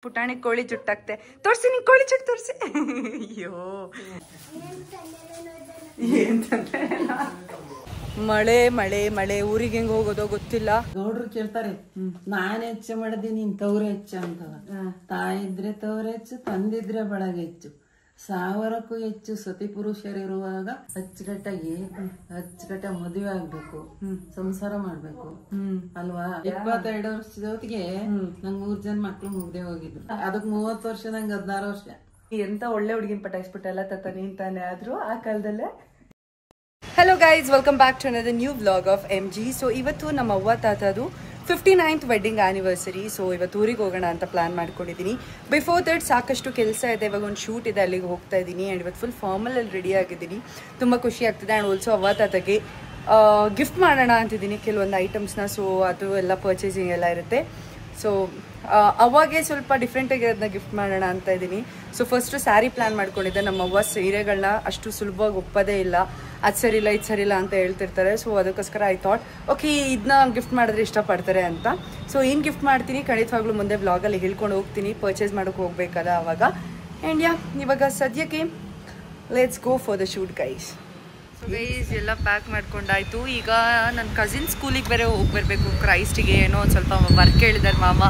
ಪುಟಾಣಿ ಕೋಳಿ ಜುಟ್ಟಾಕ್ತೆ ತೋರ್ಸಿ ನಿಂಗೆ ಕೋಳಿ ಜುಟ್ಟು ತೋರ್ಸಿ ಅಯ್ಯೋ ಮಳೆ ಮಳೆ ಮಳೆ ಊರಿಗೆ ಹೆಂಗ್ ಹೋಗೋದೋ ಗೊತ್ತಿಲ್ಲ. ಗೌಡ್ರು ಕೇಳ್ತಾರೆ ನಾನ್ ಹೆಚ್ಚು ಮಾಡಿದೆ ನೀನ್ ತವ್ರ ಹೆಚ್ಚು ಅಂತವ. ತಾಯಿದ್ರೆ ತವ್ರ ಹೆಚ್ಚು, ತಂದಿದ್ರೆ ಬಳಗ ಹೆಚ್ಚು. 1000ಕ್ಕೂ ಹೆಚ್ಚು ಸತಿ ಪುರುಷರಿರುವಾಗ ಅಚ್ಚುಕಟ್ಟಾಗಿ ಮದುವೆ ಆಗ್ಬೇಕು, ಸಂಸಾರ ಮಾಡ್ಬೇಕು ಅಲ್ವಾ. 22 ವರ್ಷದ ಹೊತ್ತಿಗೆ ನಂಗೆ 3 ಜನ ಮಕ್ಳು ಮುಗ್ದೆ ಹೋಗಿದ್ರು. ಅದಕ್ 30 ವರ್ಷ, ನಂಗೆ 16 ವರ್ಷ. ಎಂತ ಒಳ್ಳೆ ಹುಡುಗಿನ ಪಟಾಯಿಸ್ಬಿಟ್ಟಲ್ಲ ತಾತ ನೀನ್ ತಾನೆ ಆದ್ರೂ ಆ ಕಾಲದಲ್ಲೇ. Hello guys, welcome back to another new vlog of MG. So ಇವತ್ತು ನಮ್ಮ ಅವ್ವ ತಾತದು 59th ವೆಡ್ಡಿಂಗ್ ಆ್ಯನಿವರ್ಸರಿ. ಸೊ ಇವತ್ತು ಊರಿಗೆ ಹೋಗೋಣ ಅಂತ ಪ್ಲಾನ್ ಮಾಡ್ಕೊಂಡಿದ್ದೀನಿ. ಬಿಫೋರ್ ದಟ್ ಸಾಕಷ್ಟು ಕೆಲಸ ಇದೆ, ಇವಾಗ ಒಂದು ಶೂಟ್ ಇದೆ, ಅಲ್ಲಿಗೆ ಹೋಗ್ತಾ ಇದ್ದೀನಿ. ಆ್ಯಂಡ್ ಇವತ್ತು ಫುಲ್ ಫಾರ್ಮಲಲ್ಲಿ ರೆಡಿ ಆಗಿದ್ದೀನಿ, ತುಂಬ ಖುಷಿ ಆಗ್ತಿದೆ. ಆ್ಯಂಡ್ ಆಲ್ಸೋ ಅವ್ವ ತಾತಗೆ ಗಿಫ್ಟ್ ಮಾಡೋಣ ಅಂತಿದ್ದೀನಿ ಕೆಲವೊಂದು ಐಟಮ್ಸ್ನ. ಸೊ ಅದು ಎಲ್ಲ ಪರ್ಚೇಸಿಂಗ್ ಎಲ್ಲ ಇರುತ್ತೆ. ಸೊ ಅವಾಗೆ ಸ್ವಲ್ಪ ಡಿಫ್ರೆಂಟಾಗಿ ಅದನ್ನ ಗಿಫ್ಟ್ ಮಾಡೋಣ ಅಂತ ಇದ್ದೀನಿ. ಸೊ ಫಸ್ಟು ಸ್ಯಾರಿ ಪ್ಲ್ಯಾನ್ ಮಾಡ್ಕೊಂಡಿದ್ದೆ. ನಮ್ಮ ಅವ್ವ ಸೀರೆಗಳನ್ನ ಅಷ್ಟು ಸುಲಭವಾಗಿ ಒಪ್ಪೋದೇ ಇಲ್ಲ, ಅದು ಸರಿಯಿಲ್ಲ ಇದು ಸರಿಯಿಲ್ಲ ಅಂತ ಹೇಳ್ತಿರ್ತಾರೆ. ಸೊ ಅದಕ್ಕೋಸ್ಕರ ಐ ಥಾಟ್ ಓಕೆ ಇದನ್ನ ಗಿಫ್ಟ್ ಮಾಡಿದ್ರೆ ಇಷ್ಟಪಡ್ತಾರೆ ಅಂತ. ಸೊ ಏನು ಗಿಫ್ಟ್ ಮಾಡ್ತೀನಿ ಖಂಡಿತವಾಗ್ಲೂ ಮುಂದೆ ವ್ಲಾಗಲ್ಲಿ ಹೇಳ್ಕೊಂಡು ಹೋಗ್ತೀನಿ, ಪರ್ಚೇಸ್ ಮಾಡೋಕ್ಕೆ ಹೋಗ್ಬೇಕಾದ ಅವಾಗ. ಆ್ಯಂಡ್ ಇವಾಗ ಸದ್ಯಕ್ಕೆ let's go for the shoot guys. So guys ಎಲ್ಲ ಪ್ಯಾಕ್ ಮಾಡ್ಕೊಂಡಾಯ್ತು. ಈಗ ನನ್ನ ಕಸಿನ್ ಸ್ಕೂಲಿಗೆ ಬೇರೆ ಹೋಗಿ ಬರಬೇಕು, ಕ್ರೈಸ್ಟಿಗೆ ಏನೋ ಒಂದು ಸ್ವಲ್ಪ ವರ್ಕ್ ಹೇಳಿದ್ದಾರೆ ಮಾಮ.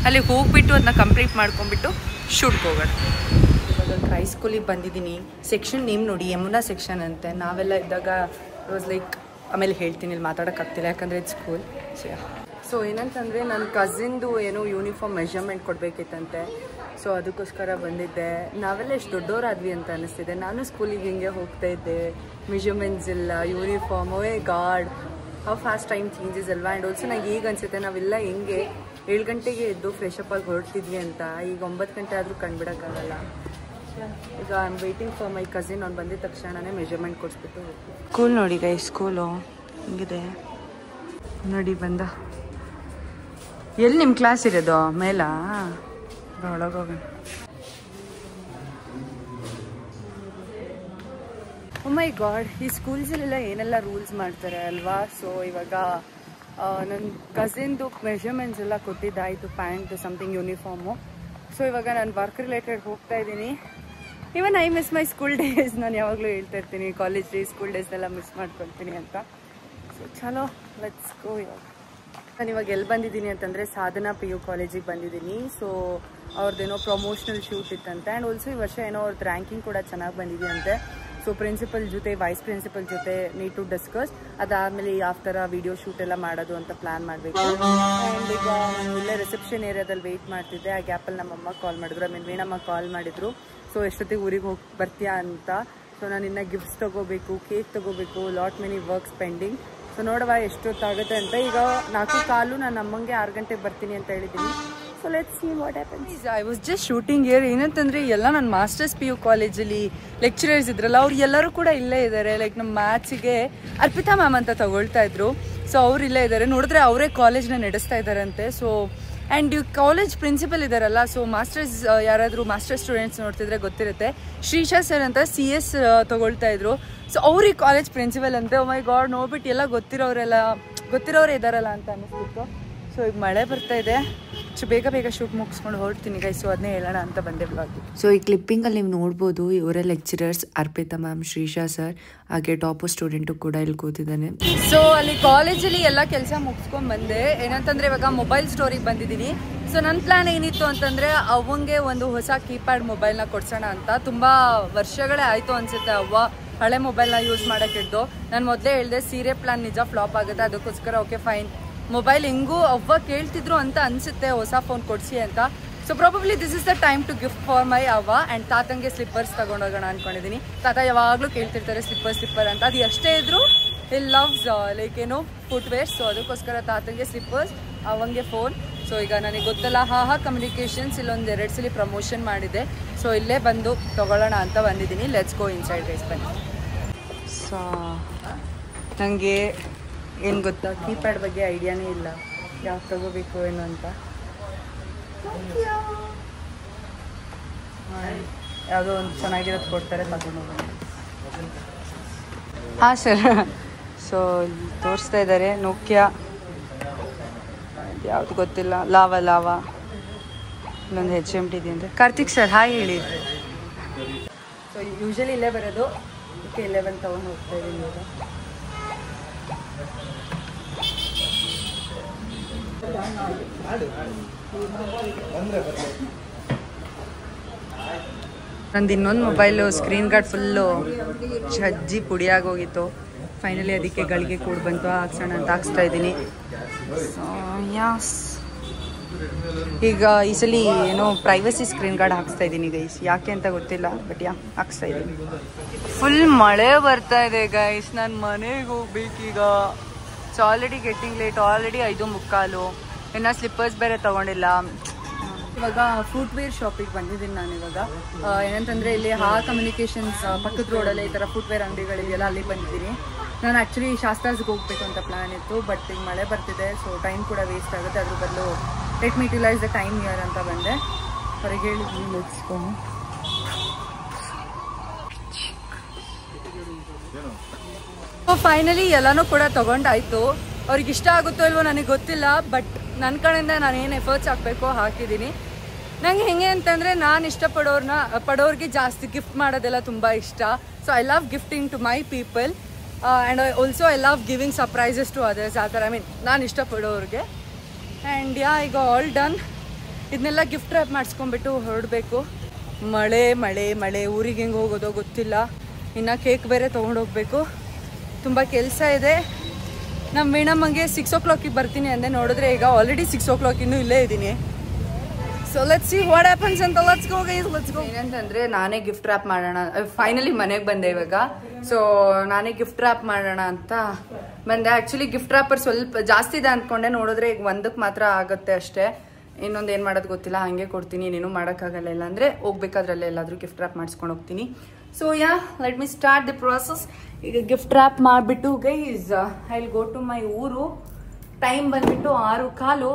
ಅಲ್ಲಿಗೆ ಹೋಗ್ಬಿಟ್ಟು ಅದನ್ನ ಕಂಪ್ಲೀಟ್ ಮಾಡ್ಕೊಂಡ್ಬಿಟ್ಟು ಶೂಟ್ಗೆ ಹೋಗೋಣ. ಇವಾಗ ಕ್ರೈಸ್ಟ್ ಸ್ಕೂಲಿಗೆ ಬಂದಿದ್ದೀನಿ. ಸೆಕ್ಷನ್ ನೇಮ್ ನೋಡಿ, ಯಮುನಾ ಸೆಕ್ಷನ್ ಅಂತೆ. ನಾವೆಲ್ಲ ಇದ್ದಾಗ ವಾಸ್ ಲೈಕ್, ಆಮೇಲೆ ಹೇಳ್ತೀನಿ, ಇಲ್ಲಿ ಮಾತಾಡೋಕ್ಕಾಗ್ತಿಲ್ಲ ಯಾಕಂದರೆ ಇದು ಸ್ಕೂಲ್. ಸೊ ಏನಂತಂದರೆ ನನ್ನ ಕಸಿನ್ದು ಏನೋ ಯೂನಿಫಾರ್ಮ್ ಮೆಷರ್ಮೆಂಟ್ ಕೊಡಬೇಕಿತ್ತಂತೆ. ಸೊ ಅದಕ್ಕೋಸ್ಕರ ಬಂದಿದ್ದೆ. ನಾವೆಲ್ಲ ಎಷ್ಟು ದೊಡ್ಡವರಾದ್ವಿ ಅಂತ ಅನ್ನಿಸ್ತಿದೆ. ನಾನು ಸ್ಕೂಲಿಗೆ ಹಿಂಗೆ ಹೋಗ್ತಾ ಇದ್ದೆ, ಮೆಷರ್ಮೆಂಟ್ಸ್ ಇಲ್ಲ, uniform. Oh God, how fast time changes ಅಲ್ವಾ. ಆ್ಯಂಡ್ ಆಲ್ಸೋ ನಂಗೆ ಈಗ ಅನಿಸುತ್ತೆ ನಾವೆಲ್ಲ ಹೆಂಗೆ 7 ಗಂಟೆಗೆ ಎದ್ದು ಫ್ರೆಶಪ್ ಆಗಿ ಹೊರಡ್ತಿದ್ವಿ ಅಂತ. ಈಗ 9 ಗಂಟೆ ಆದರೂ ಕಂಡುಬಿಡೋಕ್ಕಾಗಲ್ಲ. ಈಗ I am waiting for my cousin. ಅವ್ನು ಬಂದಿದ ತಕ್ಷಣನೇ ಮೆಷರ್ಮೆಂಟ್ ಕೊಡಿಸ್ಬಿಟ್ಟು ಸ್ಕೂಲ್ ನೋಡಿ ಗೈ, ಸ್ಕೂಲು ಹಿಂಗಿದೆ ನೋಡಿ. ಬಂದ ಎಲ್ಲಿ ನಿಮ್ಮ ಕ್ಲಾಸ್ ಇರೋದು? ಮೇಲಾ? ಒಳಗೋಗೋಣ. ಓ ಮೈ ಗಾಡ್, ಈ ಸ್ಕೂಲ್ಸಲ್ಲೆಲ್ಲ ಏನೆಲ್ಲ ರೂಲ್ಸ್ ಮಾಡ್ತಾರೆ ಅಲ್ವಾ. ಸೊ ಇವಾಗ ನನ್ನ ಕಸಿನ್ದು ಮೆಷರ್ಮೆಂಟ್ಸ್ ಎಲ್ಲ ಕೊಟ್ಟಿದ್ದಾಯಿತು, ಪ್ಯಾಂಟ್ ಸಮಥಿಂಗ್ ಯೂನಿಫಾರ್ಮು. ಸೊ ಇವಾಗ ನಾನು ವರ್ಕ್ ರಿಲೇಟೆಡ್ ಹೋಗ್ತಾ ಇದ್ದೀನಿ. Even I miss my school days. ನಾನು ಯಾವಾಗಲೂ ಹೇಳ್ತಾ ಇರ್ತೀನಿ ಕಾಲೇಜ್ ಡೇಸ್, ಸ್ಕೂಲ್ ಡೇಸ್ನೆಲ್ಲ ಮಿಸ್ ಮಾಡ್ಕೊಳ್ತೀನಿ ಅಂತ. ಸೊ ಚಲೋ ಲೆಟ್ಸ್ ಗೋ. ನಾನು ಇವಾಗ ಎಲ್ಲಿ ಬಂದಿದ್ದೀನಿ ಅಂತಂದರೆ ಸಾಧನಾ PU ಕಾಲೇಜಿಗೆ ಬಂದಿದ್ದೀನಿ. ಸೊ ಅವ್ರದ್ದೇನೋ ಪ್ರಮೋಷನಲ್ ಶೂಟ್ ಇತ್ತಂತೆ. ಆ್ಯಂಡ್ ಆಲ್ಸೋ ಈ ವರ್ಷ ಏನೋ ಅವ್ರದ್ದು ರ್ಯಾಂಕಿಂಗ್ ಕೂಡ ಚೆನ್ನಾಗಿ ಬಂದಿದೆಯಂತೆ. ಸೊ ಪ್ರಿನ್ಸಿಪಲ್ ಜೊತೆ, ವೈಸ್ ಪ್ರಿನ್ಸಿಪಲ್ ಜೊತೆ ನೀಡ್ ಟು ಡಿಸ್ಕಸ್. ಅದಾದಮೇಲೆ ಯಾವ ಥರ ವಿಡಿಯೋ ಶೂಟ್ ಎಲ್ಲ ಮಾಡೋದು ಅಂತ ಪ್ಲ್ಯಾನ್ ಮಾಡಬೇಕು. ಆ್ಯಂಡ್ ಈಗ ನಾನು ಇಲ್ಲೇ ರಿಸೆಪ್ಷನ್ ಏರಿಯಾದಲ್ಲಿ ವೆಯ್ಟ್ ಮಾಡ್ತಿದ್ದೆ. ಆ ಗ್ಯಾಪಲ್ಲಿ ನಮ್ಮಮ್ಮ ಕಾಲ್ ಮಾಡಿದ್ರು, ವೀಣಮ್ಮ ಕಾಲ್ ಮಾಡಿದ್ರು. ಸೊ ಎಷ್ಟೊತ್ತಿಗೆ ಊರಿಗೆ ಹೋಗಿ ಬರ್ತೀಯಾ ಅಂತ. ಸೊ ನಾನು ಇನ್ನೂ ಗಿಫ್ಟ್ಸ್ ತೊಗೋಬೇಕು, ಕೇಕ್ ತೊಗೋಬೇಕು, lot many works pending. So ನೋಡುವ ಎಷ್ಟೊತ್ತಾಗುತ್ತೆ ಅಂತ. ಈಗ 4:15 ನಾನು ಅಮ್ಮಂಗೆ 6 ಗಂಟೆಗೆ ಬರ್ತೀನಿ ಅಂತ ಹೇಳಿದ್ದೀನಿ. So let's see what happens. I was just shooting year. ಏನಂತಂದರೆ ಎಲ್ಲ ನನ್ನ ಮಾಸ್ಟರ್ಸ್ PU ಕಾಲೇಜಲ್ಲಿ ಲೆಕ್ಚರರ್ಸ್ ಇದ್ರಲ್ಲ, ಅವ್ರು ಎಲ್ಲರೂ ಕೂಡ ಇಲ್ಲೇ ಇದ್ದಾರೆ. ಲೈಕ್ ನಮ್ಮ ಮ್ಯಾಥ್ಸಿಗೆ ಅರ್ಪಿತಾ ಮ್ಯಾಮ್ ಅಂತ ತಗೊಳ್ತಾ ಇದ್ರು. ಸೊ ಅವ್ರು ಇಲ್ಲೇ ಇದ್ದಾರೆ. ನೋಡಿದ್ರೆ ಅವರೇ ಕಾಲೇಜ್ನ ನಡೆಸ್ತಾ ಇದ್ದಾರಂತೆ. ಸೊ ಆ್ಯಂಡ್ ಇವ್ ಕಾಲೇಜ್ ಪ್ರಿನ್ಸಿಪಲ್ ಇದ್ದಾರಲ್ಲ, ಸೊ ಮಾಸ್ಟರ್ಸ್ ಯಾರಾದರೂ ಮಾಸ್ಟರ್ ಸ್ಟೂಡೆಂಟ್ಸ್ ನೋಡ್ತಿದ್ರೆ ಗೊತ್ತಿರುತ್ತೆ, ಶ್ರೀಶಾ ಸರ್ ಅಂತ CS ತೊಗೊಳ್ತಾ ಇದ್ರು. ಸೊ ಅವ್ರಿಗೆ ಕಾಲೇಜ್ ಪ್ರಿನ್ಸಿಪಲ್ ಅಂತೆ. ಓ ಮೈ ಗಾಡ್, ನೋಡ್ಬಿಟ್ಟು ಎಲ್ಲ ಗೊತ್ತಿರೋರೇ ಇದ್ದಾರಲ್ಲ ಅಂತ ಅನ್ನಿಸ್ಬಿಟ್ಟು. ಸೊ ಈಗ ಮಳೆ ಬರ್ತಾ ಇದೆ, ಸೊ ಬೇಗ ಶೂಟ್ ಮುಗಿಸ್ಕೊಂಡು ಹೊರಡ್ತೀನಿ ಗೈಸ್. ಸೊ ಅದನ್ನೇ ಹೇಳೋಣ ಅಂತ ಬಂದೆ ಬ್ಲಾಗ್. ಸೊ ಈ ಕ್ಲಿಪ್ಪಿಂಗಲ್ಲಿ ನೀವು ನೋಡ್ಬೋದು, ಇವರೇ lecturers Arpita ma'am, Shreesha sir, ಹಾಗೆ ಟಾಪರ್ ಸ್ಟೂಡೆಂಟು ಕೂಡ ಇಲ್ಲಿ ಕೂತಿದ್ದಾನೆ. ಸೊ ಅಲ್ಲಿ ಕಾಲೇಜಲ್ಲಿ ಎಲ್ಲ ಕೆಲಸ ಮುಗಿಸ್ಕೊಂಡು ಬಂದೆ. ಏನಂತಂದರೆ ಇವಾಗ ಮೊಬೈಲ್ ಸ್ಟೋರಿಗೆ ಬಂದಿದ್ದೀನಿ. ಸೊ ನನ್ನ ಪ್ಲ್ಯಾನ್ ಏನಿತ್ತು ಅಂತಂದರೆ ಅವಂಗೆ ಒಂದು ಹೊಸ ಕೀಪ್ಯಾಡ್ ಮೊಬೈಲ್ನ ಕೊಡ್ಸೋಣ ಅಂತ. ತುಂಬ ವರ್ಷಗಳೇ ಆಯಿತು ಅನಿಸುತ್ತೆ ಅವ್ವ ಹಳೆ ಮೊಬೈಲ್ನ ಯೂಸ್ ಮಾಡೋಕ್ಕೆ ಹಿಡ್ದು. ನಾನು ಮೊದಲೇ ಹೇಳಿದೆ ಸೀರೆ ಪ್ಲ್ಯಾನ್ ನಿಜ ಫ್ಲಾಪ್ ಆಗುತ್ತೆ, ಅದಕ್ಕೋಸ್ಕರ ಓಕೆ ಫೈನ್ ಮೊಬೈಲ್ ಹೆಂಗೂ ಅವ್ವ ಕೇಳ್ತಿದ್ರು ಅಂತ ಅನಿಸುತ್ತೆ ಹೊಸ ಫೋನ್ ಕೊಡಿಸಿ ಅಂತ. So probably this is the time to gift for my ಅವ್ವ. ಆ್ಯಂಡ್ ತಾತಂಗೆ ಸ್ಲಿಪ್ಪರ್ಸ್ ತೊಗೊಂಡೋಗೋಣ ಅಂದ್ಕೊಂಡಿದ್ದೀನಿ. ತಾತ ಯಾವಾಗಲೂ ಕೇಳ್ತಿರ್ತಾರೆ ಸ್ಲಿಪ್ಪರ್ ಅಂತ. ಅದು ಎಷ್ಟೇ ಇದ್ದರೂ ಇಲ್ ಲವ್ಸ್ ಲೈಕ್ ಏನೋ ಫುಟ್ವೇರ್. ಸೊ ಅದಕ್ಕೋಸ್ಕರ ತಾತಂಗೆ ಸ್ಲಿಪ್ಪರ್ಸ್, ಅವಂಗೆ ಫೋನ್. ಸೊ ಈಗ ನನಗೆ ಗೊತ್ತಲ್ಲ, ಹಾ ಕಮ್ಯುನಿಕೇಷನ್ಸ್ ಇಲ್ಲೊಂದು 2 ಸಲ ಪ್ರಮೋಷನ್ ಮಾಡಿದೆ. ಸೊ ಇಲ್ಲೇ ಬಂದು ತೊಗೊಳ್ಳೋಣ ಅಂತ ಬಂದಿದ್ದೀನಿ. ಲೆಟ್ಸ್ ಗೋ ಇನ್ಸೈಡ್ ಗೈಸ್, ಬನ್ನಿ. ಸೊ ನನಗೆ ಏನು ಗೊತ್ತಾ, ಕೀಪ್ಯಾಡ್ ಬಗ್ಗೆ ಐಡಿಯಾನೇ ಇಲ್ಲ, ಯಾವ್ದು ತಗೋಬೇಕು ಏನು ಅಂತ. ಯಾವುದೋ ಒಂದು ಚೆನ್ನಾಗಿರೋದು ಕೊಡ್ತಾರೆ, ತಗೊಂಡು ಹೋಗೋಣ. ಹಾಂ ಸರ್. ಸೊ ತೋರಿಸ್ತಾ ಇದ್ದಾರೆ ನೋಕಿಯಾ, ಯಾವುದು ಗೊತ್ತಿಲ್ಲ, ಲಾವಾ ಇಲ್ಲೊಂದು HMT ಇದೆ ಅಂದರೆ ಕಾರ್ತಿಕ್ ಸರ್ ಹಾಯ್ ಹೇಳಿ. ಸೊ ಯೂಶಲಿ ಇಲ್ಲೇ ಬರೋದು, ಓಕೆ ಇಲ್ಲೇ ಬಂದು ತೊಗೊಂಡು ಹೋಗ್ತಾ ಇದ್ದೀನಿ ಇವಾಗ. ನಂದು ಇನ್ನೊಂದು ಮೊಬೈಲು ಸ್ಕ್ರೀನ್ ಗಾರ್ಡ್ ಫುಲ್ಲು ಛಜ್ಜಿ ಪುಡಿಯಾಗೋಗಿತ್ತು. ಫೈನಲಿ ಅದಕ್ಕೆ ಗಳಿಗೆ ಕೂಡ ಬಂತು, ಹಾಕ್ಸೋಣ ಅಂತ ಹಾಕ್ಸ್ತಾ ಇದ್ದೀನಿ. ಸೊ ಯಾಸ್ ಈಗ ಈ ಸಲ ಏನೋ ಪ್ರೈವಸಿ ಸ್ಕ್ರೀನ್ ಗಾರ್ಡ್ ಹಾಕ್ಸ್ತಾ ಇದ್ದೀನಿ ಗೈಸ್, ಯಾಕೆ ಅಂತ ಗೊತ್ತಿಲ್ಲ, ಬಟ್ ಹಾಕ್ಸ್ತಾ ಇದ್ದೀನಿ. ಫುಲ್ ಮಳೆ ಬರ್ತಾ ಇದೆ ಗೈಸ್, ನಾನು ಮನೆಗೆ ಹೋಗ್ಬೇಕೀಗ. So already getting late, already 5:45. ಇನ್ನು ಸ್ಲಿಪ್ಪರ್ಸ್ ಬೇರೆ ತೊಗೊಂಡಿಲ್ಲ. ಇವಾಗ ಫುಟ್ವೇರ್ ಶಾಪಿಗೆ ಬಂದಿದ್ದೀನಿ ನಾನು ಇವಾಗ. ಏನಂತಂದರೆ ಇಲ್ಲಿ ಕಮ್ಯುನಿಕೇಷನ್ಸ್ ಪಕ್ಕದ ರೋಡಲ್ಲೇ ಈ ಥರ ಫುಟ್ವೇರ್ ಅಂಗಡಿಗಳಿದೆಯಲ್ಲ, ಅಲ್ಲಿ ಬಂದಿದ್ದೀನಿ. ನಾನು ಆ್ಯಕ್ಚುಲಿ ಶಾಸ್ತ್ರಾಸ್ಗೆ ಹೋಗ್ಬೇಕು ಅಂತ ಪ್ಲ್ಯಾನ್ ಇತ್ತು, ಬಟ್ ಈಗ ಮಳೆ ಬರ್ತಿದೆ, ಸೊ ಟೈಮ್ ಕೂಡ ವೇಸ್ಟ್ ಆಗುತ್ತೆ. ಅದ್ರ ಬದಲು let me utilise the time here ಅಂತ ಬಂದೆ. ಹೊರಗೆ ಹೇಳಿದ್ದೀನಿ ಮುಗಿಸ್ಕೊಂಡು. ಸೊ ಫೈನಲಿ ಎಲ್ಲನೂ ಕೂಡ ತೊಗೊಂಡಾಯ್ತು. ಅವ್ರಿಗೆ ಇಷ್ಟ ಆಗುತ್ತೋ ಇಲ್ವೋ ನನಗೆ ಗೊತ್ತಿಲ್ಲ, ಬಟ್ ನನ್ನ ಕಡೆಯಿಂದ ನಾನು ಏನು ಎಫರ್ಟ್ಸ್ ಹಾಕಬೇಕೋ ಹಾಕಿದ್ದೀನಿ. ನಂಗೆ ಹೆಂಗೆ ಅಂತಂದರೆ ನಾನು ಪಡೋರಿಗೆ ಜಾಸ್ತಿ ಗಿಫ್ಟ್ ಮಾಡೋದೆಲ್ಲ ತುಂಬ ಇಷ್ಟ. So I love gifting to my people and also I love giving surprises to others. ಆ ಥರ ನಾನು ಇಷ್ಟಪಡೋರಿಗೆ. ಆ್ಯಂಡ್ ಈಗ ಆಲ್ ಡನ್. ಇದನ್ನೆಲ್ಲ ಗಿಫ್ಟ್ ರ್ಯಾಪ್ ಮಾಡಿಸ್ಕೊಂಡ್ಬಿಟ್ಟು ಹೊರಡಬೇಕು. ಮಳೆ ಮಳೆ ಮಳೆ, ಊರಿಗೆ ಹೆಂಗೆ ಹೋಗೋದೋ ಗೊತ್ತಿಲ್ಲ. ಇನ್ನು ಕೇಕ್ ಬೇರೆ ತೊಗೊಂಡೋಗ್ಬೇಕು, ತುಂಬ ಕೆಲಸ ಇದೆ. ನಮ್ಮ ವೀಣಮ್ಮಗೆ 6 o'clock ಬರ್ತೀನಿ ಅಂದೆ, ನೋಡಿದ್ರೆ ಈಗ ಆಲ್ರೆಡಿ 6 o'clock ಇನ್ನೂ ಇಲ್ಲೇ ಇದ್ದೀನಿ. So let's see what happens ಅಂತ. Let's go guys, let's go. ಏನಂತಂದರೆ ನಾನೇ ಗಿಫ್ಟ್ ರ್ಯಾಪ್ ಮಾಡೋಣ, ಫೈನಲಿ ಮನೆಗೆ ಬಂದೆ ಇವಾಗ. ಸೊ ನಾನೇ ಗಿಫ್ಟ್ ರ್ಯಾಪ್ ಮಾಡೋಣ ಅಂತ ಬಂದೆ. ಆ್ಯಕ್ಚುಲಿ ಗಿಫ್ಟ್ ರ್ಯಾಪರ್ ಸ್ವಲ್ಪ ಜಾಸ್ತಿ ಇದೆ ಅಂದ್ಕೊಂಡೆ, ನೋಡಿದ್ರೆ ಈಗ ಒಂದಕ್ಕೆ ಮಾತ್ರ ಆಗುತ್ತೆ ಅಷ್ಟೇ. ಇನ್ನೊಂದು ಏನು ಮಾಡೋದು ಗೊತ್ತಿಲ್ಲ, ಹಾಗೆ ಕೊಡ್ತೀನಿ. ಇನ್ನೇನು ಮಾಡೋಕ್ಕಾಗಲ್ಲ, ಇಲ್ಲ ಅಂದರೆ ಹೋಗ್ಬೇಕಾದ್ರಲ್ಲೇ ಎಲ್ಲಾದರೂ ಗಿಫ್ಟ್ ರ್ಯಾಪ್ ಮಾಡಿಸ್ಕೊಂಡು ಹೋಗ್ತೀನಿ. So let me start the process. ಈಗ ಗಿಫ್ಟ್ ರ್ಯಾಪ್ ಮಾಡಿಬಿಟ್ಟು guys I will go to my ಊರು. ಟೈಮ್ ಬಂದುಬಿಟ್ಟು 6:15.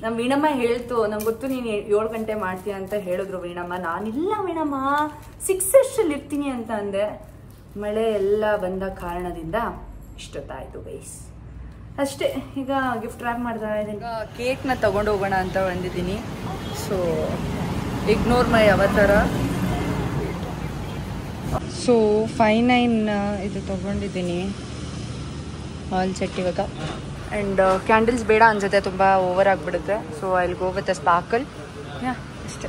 ನಮ್ಮ ವೀಣಮ್ಮ ಹೇಳ್ತು, ನಂಗೆ ಗೊತ್ತು ನೀನು 7 ಗಂಟೆ ಮಾಡ್ತೀಯ ಅಂತ ಹೇಳಿದ್ರು ವೀಣಮ್ಮ. ನಾನಿಲ್ಲ ವೀಣಮ್ಮ 6 ಇರ್ತೀನಿ ಅಂತ ಅಂದೆ. ಮಳೆ ಎಲ್ಲ ಬಂದ ಕಾರಣದಿಂದ ಇಷ್ಟೊತ್ತಾಯಿತು ಗೈಸ್, ಅಷ್ಟೇ. ಈಗ ಗಿಫ್ಟ್ ರ್ಯಾಪ್ ಮಾಡ್ತಾ ಇದ್ದೀನಿ. ಈಗ ಕೇಕ್ನ ತೊಗೊಂಡು ಹೋಗೋಣ ಅಂತ ಬಂದಿದ್ದೀನಿ. ಸೊ ಇಗ್ನೋರ್ ಮೈ ಅವತಾರ. ಸೊ 5-9 ಇದು ತೊಗೊಂಡಿದ್ದೀನಿ ಆಲ್ ಸೆಟ್ ಇವಾಗ. ಆ್ಯಂಡ್ ಕ್ಯಾಂಡಲ್ಸ್ ಬೇಡ ಅನ್ಸುತ್ತೆ, ತುಂಬ ಓವರ್ ಆಗಿಬಿಡುತ್ತೆ. So I will go with a sparkle. ಅಷ್ಟೇ.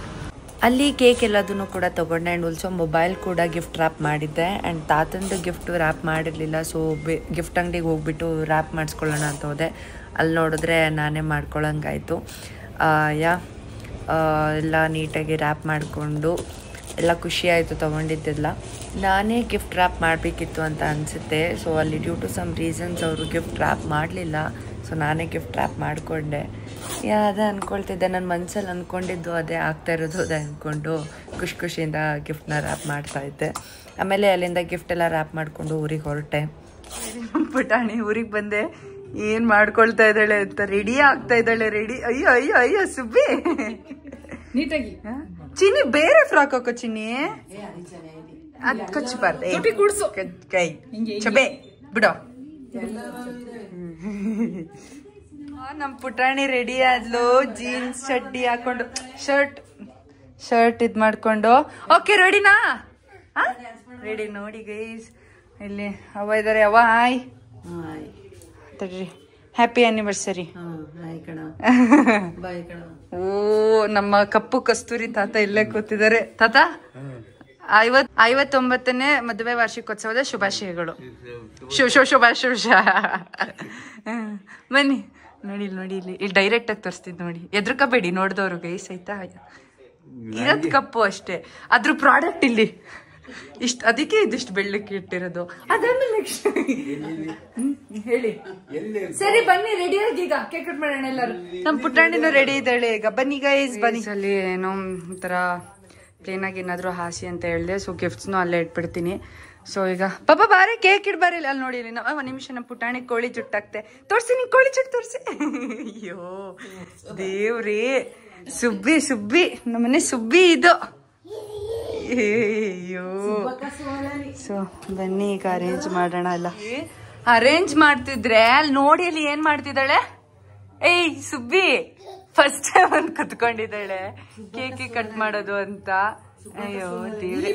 ಅಲ್ಲಿ ಕೇಕ್ ಎಲ್ಲದನ್ನು ಕೂಡ ತೊಗೊಂಡೆ. ಆ್ಯಂಡ್ ಆಲ್ಸೋ ಮೊಬೈಲ್ ಕೂಡ ಗಿಫ್ಟ್ ರ್ಯಾಪ್ ಮಾಡಿದ್ದೆ. ಆ್ಯಂಡ್ ತಾತಂದು ಗಿಫ್ಟ್ ರ್ಯಾಪ್ ಮಾಡಿರಲಿಲ್ಲ, ಸೊ ಗಿಫ್ಟ್ ಅಂಗಡಿಗೆ ಹೋಗ್ಬಿಟ್ಟು ರ್ಯಾಪ್ ಮಾಡಿಸ್ಕೊಳ್ಳೋಣ ಅಂತ ಹೋದೆ. ಅಲ್ಲಿ ನೋಡಿದ್ರೆ ನಾನೇ ಮಾಡ್ಕೊಳ್ಳೋಂಗಾಯಿತು. ಎಲ್ಲ ನೀಟಾಗಿ ರ್ಯಾಪ್ ಮಾಡಿಕೊಂಡು ಎಲ್ಲ ಖುಷಿಯಾಯಿತು ತೊಗೊಂಡಿದ್ದೆಲ್ಲ. ನಾನೇ ಗಿಫ್ಟ್ ರ್ಯಾಪ್ ಮಾಡಬೇಕಿತ್ತು ಅಂತ ಅನಿಸುತ್ತೆ. ಸೊ ಅಲ್ಲಿ ಡ್ಯೂ ಟು ಸಮ್ ರೀಸನ್ಸ್ ಅವರು ಗಿಫ್ಟ್ ರ್ಯಾಪ್ ಮಾಡಲಿಲ್ಲ. ಸೊ ನಾನೇ ಗಿಫ್ಟ್ ರ್ಯಾಪ್ ಮಾಡಿಕೊಂಡೆ. ಅದೇ ಅಂದ್ಕೊಳ್ತಿದ್ದೆ, ನನ್ನ ಮನಸ್ಸಲ್ಲಿ ಅಂದ್ಕೊಂಡಿದ್ದು ಅದೇ ಆಗ್ತಾ ಇರೋದು, ಅದೇ ಅಂದ್ಕೊಂಡು ಖುಷಿಯಿಂದ ಗಿಫ್ಟ್ನ ರ್ಯಾಪ್ ಮಾಡ್ತಾಯಿದ್ದೆ. ಆಮೇಲೆ ಅಲ್ಲಿಂದ ಗಿಫ್ಟ್ ಎಲ್ಲ ರ್ಯಾಪ್ ಮಾಡಿಕೊಂಡು ಊರಿಗೆ ಹೊರಟೆ. ಪುಟಾಣಿ ಊರಿಗೆ ಬಂದೆ, ಏನು ಮಾಡ್ಕೊಳ್ತಾ ಇದ್ದಾಳೆ ಅಂತ ರೆಡಿ ಆಗ್ತಾ ಇದ್ದಾಳೆ. ರೆಡಿ ಅಯ್ಯೋ ಅಯ್ಯೋ ಅಯ್ಯೋ ಸುಬ್ಬಿ ನೀಟಾಗಿ. ಚಿನ್ನಿ ಬೇರೆ ಫ್ರಾಕ್ ಹಾಕೋ ಚಿನ್ನಿ, ಅದ್ ಕೊಚ್ಚಬಾರ್ದು ಕೂಡ್ಸು ಕೈ ಚಬೆ ಬಿಡೋ. ನಮ್ಮ ಪುಟಾಣಿ ರೆಡಿ ಆದ್ಲು, ಜೀನ್ಸ್ ಚಡ್ಡಿ ಹಾಕೊಂಡು ಶರ್ಟ್ ಇದ್ ಮಾಡ್ಕೊಂಡು. ಓಕೆ ರೆಡಿನಾ? ರೆಡಿ ನೋಡಿ ಗೈಸ್. ಇಲ್ಲಿ ಅವ ಇದಾರೆ. ಅವ ಹಾಯ್ ತಡ್ರಿ. Happy anniversary. ಓ ನಮ್ಮ ಕಪ್ಪು ಕಸ್ತೂರಿ ತಾತ ಇಲ್ಲೇ ಕೂತಿದ್ದಾರೆ. ತಾತ 59ನೇ ಮದುವೆ ವಾರ್ಷಿಕೋತ್ಸವದ ಶುಭಾಶಯಗಳು. ಶುಭಾಶಯ. ಬನ್ನಿ ನೋಡಿ ಇಲ್ಲಿ ಡೈರೆಕ್ಟ್ ಆಗಿ ತೋರಿಸ್ತಿದ್ ನೋಡಿ, ಎದ್ರಕಬೇಡಿ ನೋಡ್ದವ್ರು ಗೈಸ್ ಆಯ್ತಾ. ಇರೋದ್ ಕಪ್ಪು ಅಷ್ಟೇ, ಅದ್ರ ಪ್ರಾಡಕ್ಟ್ ಇಲ್ಲಿ ಅದಕ್ಕೆ ಇದಿಷ್ಟು ಬೆಳ್ಳಕ್ಕೆ ಇಟ್ಟಿರೋದು. ಅದಾದ್ಮೇಲೆ ಹೇಳಿ ಸರಿ ಬನ್ನಿ ರೆಡಿ ಆಗಿ ಈಗ ಕೇಕ್ ಕಟ್ ಮಾಡೋಣ ಎಲ್ಲರೂ. ನಮ್ ಪುಟ್ಟಾಣಿನೂ ರೆಡಿ ಇದ್ದಾಳೆ ಈಗ. ಬನ್ನಿ ಗೈಸ್ ಬನ್ನಿ. ಅಲ್ಲಿ ಏನೋ ಒಂಥರ ಪ್ಲೇನ್ ಆಗಿ ಏನಾದ್ರು ಹಾಸಿ ಅಂತ ಹೇಳಿದೆ. ಸೊ ಗಿಫ್ಟ್ಸ್ನು ಅಲ್ಲೇ ಇಟ್ಬಿಡ್ತೀನಿ. ಸೊ ಈಗ ಪಾಪ ಬಾರಿ ಕೇಕ್ ಇಡ್ಬಾರಿ. ಅಲ್ಲಿ ನೋಡಿ ಒಂದ್ ನಿಮಿಷ, ನಮ್ಮ ಪುಟಾಣಿ ಕೋಳಿ ಜುಟ್ಟಾಕ್ತೆ. ತೋರ್ಸಿ ನಿಂಗೆ ಕೋಳಿ ಜುಟ್ಟು ತೋರ್ಸಿ. ಅಯ್ಯೋ ದೇವ್ರಿ, ಸುಬ್ಬಿ ನಮ್ಮನೆ ಸುಬ್ಬಿ ಇದು. ಅಯ್ಯೋ. ಸೊ ಬನ್ನಿ ಈಗ ಅರೇಂಜ್ ಮಾಡೋಣ. ಎಲ್ಲ ಅರೇಂಜ್ ಮಾಡ್ತಿದ್ರೆ ಅಲ್ಲಿ ನೋಡಿ ಅಲ್ಲಿ ಏನ್ ಮಾಡ್ತಿದ್ದಾಳೆ. ಏಯ್ ಸುಬ್ಬಿ ಫಸ್ಟ್ ಟೈಮ್ ಒಂದು ಕುತ್ಕೊಂಡಿದ್ದಾಳೆ ಕೇಕ್ ಕಟ್ ಮಾಡೋದು ಅಂತ. ಅಯ್ಯೋ ದೇವ್ರೆ,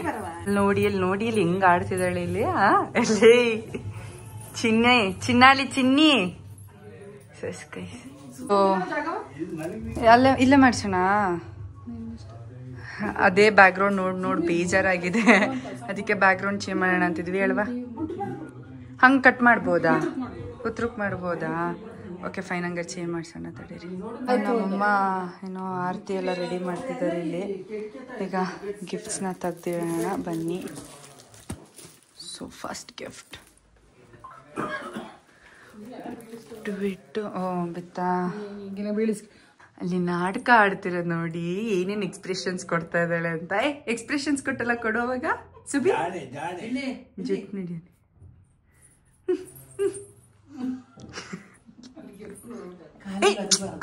ನೋಡಿ ಇಲ್ಲಿ ಹಿಂಗ್ ಆಡ್ತಿದ್ದಾಳೆ ಇಲ್ಲಿ. ಅಲ್ಲಿ ಚಿನ್ನಾಲಿ ಚಿನ್ನಿ ಇಲ್ಲೇ ಮಾಡ್ಸೋಣ. ಅದೇ ಬ್ಯಾಕ್ ಗ್ರೌಂಡ್ ನೋಡ್ ಬೇಜಾರಾಗಿದೆ, ಅದಕ್ಕೆ ಬ್ಯಾಕ್ ಗ್ರೌಂಡ್ ಚೇಂಜ್ ಮಾಡೋಣ ಅಂತಿದ್ವಿ ಅಲ್ವಾ. ಹಂಗ್ ಕಟ್ ಮಾಡ್ಬೋದಾ, ಉತ್ರುಕ್ ಮಾಡ್ಬೋದಾ? ಓಕೆ ಫೈನ್, ಹಂಗ ಚೇಂಜ್ ಮಾಡ್ಸೋಣ ತಡೀರಿ. ನಮ್ಮಮ್ಮ ಏನೋ ಆರತಿ ಎಲ್ಲ ರೆಡಿ ಮಾಡ್ತಿದ್ದಾರೆ ಇಲ್ಲಿ. ಈಗ ಗಿಫ್ಟ್ಸ್ನ ತೆಗ್ದಿಡೋಣ ಬನ್ನಿ. ಸೊ ಫಸ್ಟ್ ಗಿಫ್ಟ್ ಬಿಟ್ಟು ಬಿತ್ತಾ ಅಲ್ಲಿ ನಾಟಕ ಆಡ್ತಿರೋದು ನೋಡಿ, ಏನೇನ್ ಎಕ್ಸ್ಪ್ರೆಷನ್ಸ್ ಕೊಡ್ತಾ ಇದ್ದಾಳೆ ಅಂತ. ಎಕ್ಸ್ಪ್ರೆಷನ್ಸ್ ಕೊಟ್ಟಲ್ಲ ಕೊಡುವಾಗ ಸುಬಿ ಜುಟ್ ನಡಿ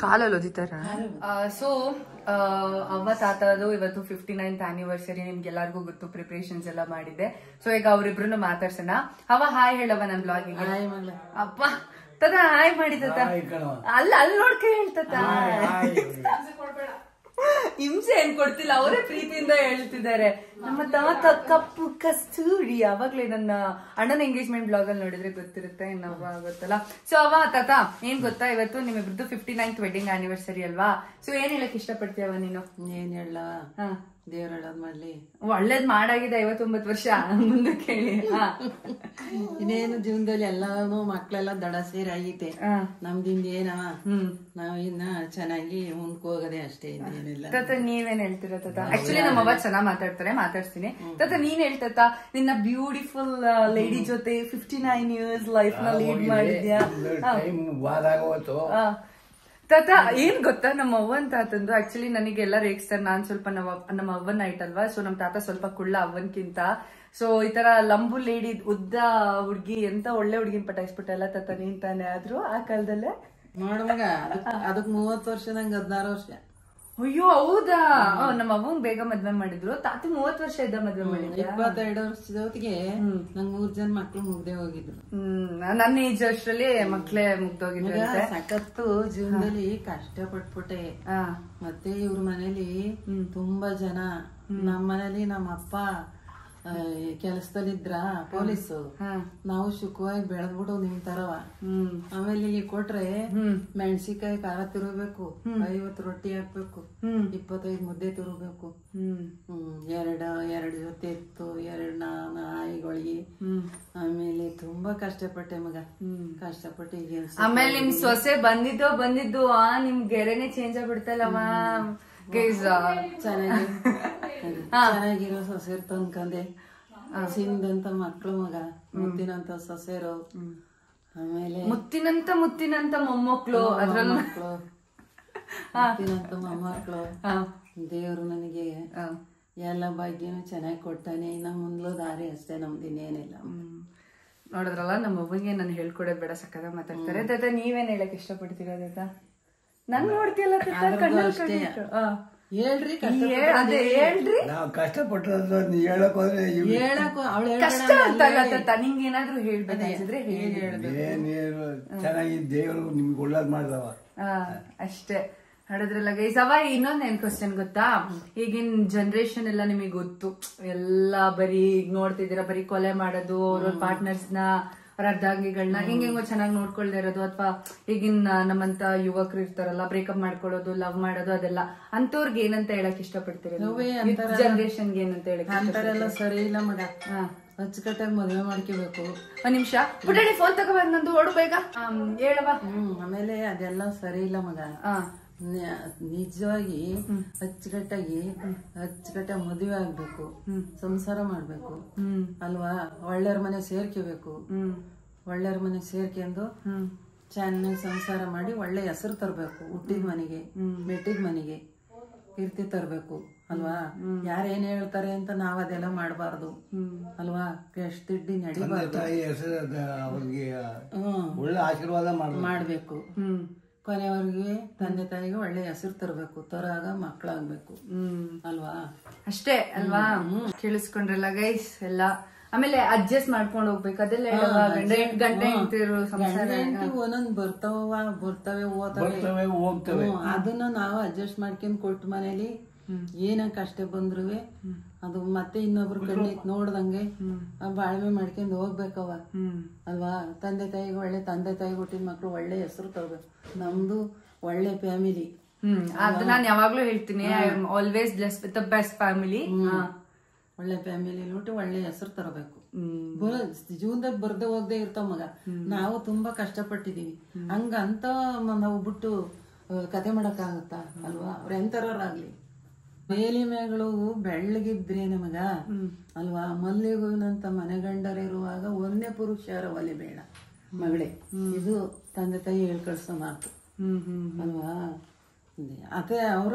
ಕಾಲಲ್ಲಿ ಓದಿತಾರ. ಸೊ ಅವ್ವ ತಾತದು ಇವತ್ತು 59th ಆನಿವರ್ಸರಿ. ನಿಮ್ಗೆಲ್ಲರಿಗೂ ಗೊತ್ತು, ಪ್ರಿಪರೇಷನ್ಸ್ ಎಲ್ಲ ಮಾಡಿದ್ದೆ. ಸೊ ಈಗ ಅವ್ರಿಬ್ರು ಮಾತಾಡ್ಸೋಣ. ಅವ ಹಾಯ್ ಹೇಳವ ನನ್ ಬ್ಲಾಗಿಗೆ. ಅಪ್ಪ ತದ ಹಾಯ್ ಮಾಡಿ ತಾತ. ಅಲ್ಲಿ ನೋಡ್ಕ ಹೇಳ್ತತ. ಹಿಂಸೆ ಏನ್ ಕೊಡ್ತಿಲ್ಲ, ಅವರೇ ಪ್ರೀತಿಯಿಂದ ಹೇಳ್ತಿದ್ದಾರೆ. ನಮ್ಮ ತಾತ ಕಪ್ಪು ಕಸ್ತೂರಿ. ಯಾವಾಗ್ಲೇ ನನ್ನ ಅಣ್ಣನ ಎಂಗೇಜ್ಮೆಂಟ್ ಬ್ಲಾಗ್ ಅಲ್ಲಿ ನೋಡಿದ್ರೆ ಗೊತ್ತಿರುತ್ತೆ, ಇನ್ನೊಬ್ಬ ಗೊತ್ತಲ್ಲ. ಸೊ ಅವ ತಾತ ಏನ್ ಗೊತ್ತಾ, ಇವತ್ತು ನಿಮ್ಮಿಬ್ರದ್ದು 59th ವೆಡ್ಡಿಂಗ್ ಆನಿವರ್ಸರಿ ಅಲ್ವಾ. ಸೊ ಏನ್ ಹೇಳಕ್ ಇಷ್ಟಪಡ್ತೀಯವ ನೀನು? ಏನ್ ಹೇಳ, ದೇವ್ರ ಹೇಳೋದ್ ಮಾಡ್ಲಿ. ಒಳ್ಳೇದ್ ಮಾಡಾಗಿದೆ 59 ವರ್ಷ ಮುಂದಕ್ಕೆ ಹೇಳಿ. ಇನ್ನೇನು ಜೀವನದಲ್ಲಿ ಎಲ್ಲಾನು ಮಕ್ಳೆಲ್ಲ ದಡ ಸೇರಿ ಆಗೈತೆ. ನಮ್ದಿಂದ ಏನವ, ನಾವ್ ಇನ್ನ ಚೆನ್ನಾಗಿ ಮುಂದಕ್ಕೆ ಹೋಗದೆ ಅಷ್ಟೇ, ಇನ್ನೇನಿಲ್ಲ. ತಾತ ನೀವೇನ್ ಹೇಳ್ತೀರ ತಾತ? ಆಕ್ಚುಲಿ ನಮ್ಮವ್ವ ಚೆನ್ನಾಗ್ ಮಾತಾಡ್ತಾರೆ, ಮಾತಾಡ್ತೀನಿ. ತಾತ ನೀನ್ ಹೇಳ್ತಾತ, ನಿನ್ನ ಬ್ಯೂಟಿಫುಲ್ ಲೇಡಿ ಜೊತೆ 59 years ಲೈಫ್ ನ ಲೀಡ್ ಮಾಡಿದ್ಯಾ. ತಾತ ಏನ್ ಗೊತ್ತಾ, ನಮ್ಮ ಅವ್ವನ್ ತಾತಂದು ಆಕ್ಚುಲಿ ನನಗೆಲ್ಲ ರೇಗಿಸ್ತಾರೆ. ನಾನ್ ಸ್ವಲ್ಪ ನಮ್ಮ ಅವ್ವನ್ ನೈಟ್ ಅಲ್ವಾ, ಸೊ ನಮ್ ತಾತ ಸ್ವಲ್ಪ ಕುಳ್ಳ ಅವ್ವನ್ಕಿಂತ. ಸೊ ಈ ತರ ಲಂಬು ಲೇಡಿ ಉದ್ದ ಹುಡ್ಗಿ ಎಂತ ಒಳ್ಳೆ ಹುಡ್ಗಿನ್ ಪಟಾಯಿಸ್ಬಿಟ್ಟಲ್ಲ ತಾತ ನೀನ್ ತಾನೆ. ಆದ್ರೂ ಆ ಕಾಲದಲ್ಲೇ ನೋಡುವಾಗ ಅದಕ್ 30 ವರ್ಷ, ನಂಗೆ 16 ವರ್ಷ. ಅಯ್ಯೋ ಹೌದಾ, ನಮ್ಮ ಅವ್ವಂಗ್ ಬೇಗ ಮದ್ವೆ ಮಾಡಿದ್ರು. ತಾತ 30 ವರ್ಷ ಇದ್ದ ಮದ್ವೆ ಮಾಡಿದ್ರು. 22 ವರ್ಷದ ಹೊತ್ತಿಗೆ ನಂಗ್ 3 ಜನ ಮಕ್ಳು ಮುಗ್ದೆ ಹೋಗಿದ್ರು. ನನ್ನ ಏಜ್ ಅಷ್ಟರಲ್ಲಿ ಮಕ್ಳೇ ಮುಗ್ದೋಗಿದ್ರು. ಸಖತ್ತು ಜೀವನದಲ್ಲಿ ಕಷ್ಟ ಪಟ್ಬಿಟ್ಟೆ. ಮತ್ತೆ ಇವ್ರ ಮನೇಲಿ ತುಂಬಾ ಜನ. ನಮ್ಮ ಮನೇಲಿ ನಮ್ಮ ಅಪ್ಪ ಕೆಲಸದಲ್ಲಿದ್ರ ಪೊಲೀಸು. ನಾವು ಸುಖವಾಗಿ ಬೆಳೆದ್ಬಿಟ್ಟು ನಿಮ್ ತರವ. ಆಮೇಲೆ ಈಗ ಕೊಟ್ರೆ ಮೆಣಸಿಕಾಯಿ ಖಾರ ತಿರುಗಬೇಕು, 50 ರೊಟ್ಟಿ ಹಾಕ್ಬೇಕು, 25 ಮುದ್ದೆ ತಿರುಗಬೇಕು, ಎರಡು ಜೊತೆ ಇತ್ತು, 2 ನಾಯಿಗಳಿಗೆ. ಆಮೇಲೆ ತುಂಬಾ ಕಷ್ಟಪಟ್ಟೆ ಮಗ, ಕಷ್ಟಪಟ್ಟು ಈಗ ಆಮೇಲೆ ನಿಮ್ ಸೊಸೆ ಬಂದಿದ್ದು ನಿಮ್ ಗೆರೆನೆ ಚೇಂಜ್ ಆಗ್ಬಿಡ್ತಲ್ಲವ. ಚೆನ್ನಾಗಿರೋ ಸೊಸೆರ್ ತಂದ್ಕಂದೆ, ಸಿಂದಂತ ಮಕ್ಳು ಮಗ, ಮುತ್ತಿನಂತ ಸೊಸೆರು, ಆಮೇಲೆ ಮುತ್ತಿನಂತ ಮೊಮ್ಮಕ್ಳು, ಅದ್ರಲ್ಲಿ ಮುತ್ತಿನಂತ ಮೊಮ್ಮಕ್ಳು. ದೇವ್ರು ನನಗೆ ಎಲ್ಲ ಭಾಗ್ಯನು ಚೆನ್ನಾಗಿ ಕೊಡ್ತಾನೆ. ಇನ್ನ ಮುಂದ್ಲು ದಾರಿ ಅಷ್ಟೇ, ನಮ್ದಿನ್ನೇನಿಲ್ಲ. ನೋಡಿದ್ರಲ್ಲ, ನಮ್ಮ ಒಬ್ಬಂಗೆ ನಾನು ಹೇಳ್ಕೊಡೋದ್ ಬೇಡ, ಸಕ್ಕದ ಮಾತಾಡ್ತಾರೆ. ತಾತ ನೀವೇನ್ ಹೇಳಕ್ ಇಷ್ಟಪಡ್ತೀರಾ ತಾತ? ನನ್ ನೋಡ್ತಿಯಲ್ಲ ಹೇಳ್ರಿ, ಹೇಳ್ರಿ. ನಾವು ಕಷ್ಟಪಟ್ಟದ್ದು ಹೇಳಕ್ ಹೋದ್ರೆ ಕಷ್ಟ ಅಂತಲ್ಲ ತಾತ, ನಿಂಗೇನಾದ್ರೂ ಹೇಳ್ಬೇಕಾದ್ರೆ ಏನೇನು ಚೆನ್ನಾಗಿ ದೇವರು ನಿಮ್ಗೆ ಒಳ್ಳೇದ್ ಮಾಡ್ದವ ಅಷ್ಟೇ. ನೋಡಿದ್ರಲ್ಲ ಗೈಸ್. ಅವ ಇನ್ನೊಂದ್ ಏನ್ ಕ್ವಶನ್ ಗೊತ್ತಾ, ಈಗಿನ ಜನರೇಷನ್ ಎಲ್ಲ ನಿಮಗೆ ಗೊತ್ತು, ಎಲ್ಲಾ ಬರೀ ನೋಡ್ತಿದ್ದೀರಾ, ಬರೀ ಕೊಲೆ ಮಾಡೋದು, ಅವ್ರ ಪಾರ್ಟ್ನರ್ಸ್ ನ, ಅವ್ರ ಅರ್ಧಾಂಗಿಗಳನ್ನ ಹೆಂಗೋ ಚೆನ್ನಾಗಿ ನೋಡ್ಕೊಳ್ದೇ ಇರೋದು. ಅಥವಾ ಈಗಿನ ನಮ್ಮಂತ ಯುವಕರು ಇರ್ತಾರಲ್ಲ, ಬ್ರೇಕಪ್ ಮಾಡ್ಕೊಳ್ಳೋದು, ಲವ್ ಮಾಡೋದು, ಅದೆಲ್ಲ ಅಂತವ್ರಿಗೆ ಏನಂತ ಹೇಳಕ್ ಇಷ್ಟಪಡ್ತೀರಿ? ಜನರೇಷನ್ಗೆ ಏನಂತ ಹೇಳಕ್? ಅಂತಾರೆಲ್ಲ ಸರಿ ಇಲ್ಲ ಮಗ, ಅಚ್ಚುಕಟ್ಟಾಗಿ ಮದುವೆ ಮಾಡ್ಕೋಬೇಕು. ಒಂದ್ ನಿಮಿಷ ಪುಟಾಣಿ ಫೋನ್ ತಗೋಬೇಕು ನಂದು, ಓಡು ಬೇಗ ಹೇಳವ. ಆಮೇಲೆ ಅದೆಲ್ಲ ಸರಿ ಇಲ್ಲ ಮಗ. ನಿಜವಾಗಿ ಅಚ್ಚುಕಟ್ಟಾಗಿ ಮದುವೆ ಆಗ್ಬೇಕು, ಸಂಸಾರ ಮಾಡ್ಬೇಕು ಅಲ್ವಾ. ಒಳ್ಳೆಯವ್ರ ಮನೆ ಸೇರ್ಕೋಬೇಕು, ಒಳ್ಳೆಯವ್ರ ಮನೆ ಸೇರ್ಕೊಂಡು ಚೆನ್ನಾಗಿ ಸಂಸಾರ ಮಾಡಿ ಒಳ್ಳೆ ಹೆಸರು ತರಬೇಕು. ಹುಟ್ಟಿದ ಮನೆಗೆ, ಮೆಟ್ಟಿದ ಮನೆಗೆ ಕೀರ್ತಿ ತರಬೇಕು ಅಲ್ವಾ. ಯಾರೇನ್ ಹೇಳ್ತಾರೆ ಅಂತ ನಾವ್ ಅದೆಲ್ಲ ಮಾಡಬಾರ್ದು ಅಲ್ವಾ. ಎಷ್ಟು ತಿಡ್ಡಿ ನಡಿಬಾರ್ದು, ಅವ್ರಿಗೆ ಒಳ್ಳೆ ಆಶೀರ್ವಾದ ಮಾಡ್ಬೇಕು. ಕೊನೆಯವ್ರಿಗೆ ತಂದೆ ತಾಯಿಗೆ ಒಳ್ಳೆ ಹೆಸರು ತರಬೇಕು, ತರಾಗ ಮಕ್ಕಳಾಗ್ಬೇಕು ಅಲ್ವಾ. ಅಷ್ಟೇ ಅಲ್ವಾ. ಕೇಳಿಸ್ಕೊಂಡ್ರಲ್ಲ ಗೈಸ್ ಎಲ್ಲ. ಆಮೇಲೆ ಅಡ್ಜಸ್ಟ್ ಮಾಡ್ಕೊಂಡು ಹೋಗ್ಬೇಕು ಅದೆಲ್ಲ ಹೇಳವಾ? ಗಂಟೆ ಹೆಂಡ್ತಿರು ಸಂಸಾರ ಒಂದೊಂದ್ ಬರ್ತವೆ ಹೋಗ್ತವೆ. ಅದನ್ನ ನಾವು ಅಡ್ಜಸ್ಟ್ ಮಾಡ್ಕೊಂಡ್ ಕೊಟ್ಟು ಮನೇಲಿ ಏನ ಕಷ್ಟ ಬಂದ್ರುವೆ ಅದು ಮತ್ತೆ ಇನ್ನೊಬ್ರು ಕಣ್ಣಿತ್ ನೋಡ್ದಂಗೆ ಬಾಳ್ವೆ ಮಾಡ್ಕೊಂಡ್ ಹೋಗ್ಬೇಕವ ಅಲ್ವಾ. ತಂದೆ ತಾಯಿಗೆ ಒಳ್ಳೆ ತಂದೆ ತಾಯಿಗೆ ಹುಟ್ಟಿದ ಮಕ್ಳು ಒಳ್ಳೆ ಹೆಸರು ತಗೋಬೇಕು. ನಮ್ದು ಒಳ್ಳೆ ಫ್ಯಾಮಿಲಿ. ಅದು ನಾನು ಯಾವಾಗ್ಲೂ ಹೇಳ್ತೀನಿ, I am always blessed with the best family. ಒಳ್ಳೆ ಫ್ಯಾಮಿಲಿ ಹುಟ್ಟಿ ಒಳ್ಳೆ ಹೆಸರು ತರಬೇಕು. ಜೀವನದಲ್ಲಿ ಬರ್ದೆ ಹೋಗದೆ ಇರ್ತಾವ ಮಗ. ನಾವು ತುಂಬಾ ಕಷ್ಟಪಟ್ಟಿದೀವಿ. ಹಂಗಂತ ನಾವು ಬಿಟ್ಟು ಕತೆ ಮಾಡಕ್ ಆಗತ್ತಾ ಅಲ್ವಾ? ಅವ್ರ ಎಂತರಾಗ್ಲಿ ಬೇಲಿ ಮೇಗಳು ಬೆಳ್ಳಗಿದ್ರೆ ನಮಗ ಅಲ್ವಾ. ಮಲ್ಲಿಗುವಿನಂತ ಮನೆಗಂಡರಿರುವಾಗ ಒಂದೇ ಪುರುಷರ ಒಲೆ ಬೇಡ ಮಗಳೇ. ಇದು ತಂದೆ ತಾಯಿ ಹೇಳ್ಕಳ್ಸೋ ಮಾತು ಅಲ್ವಾ. ಅದೇ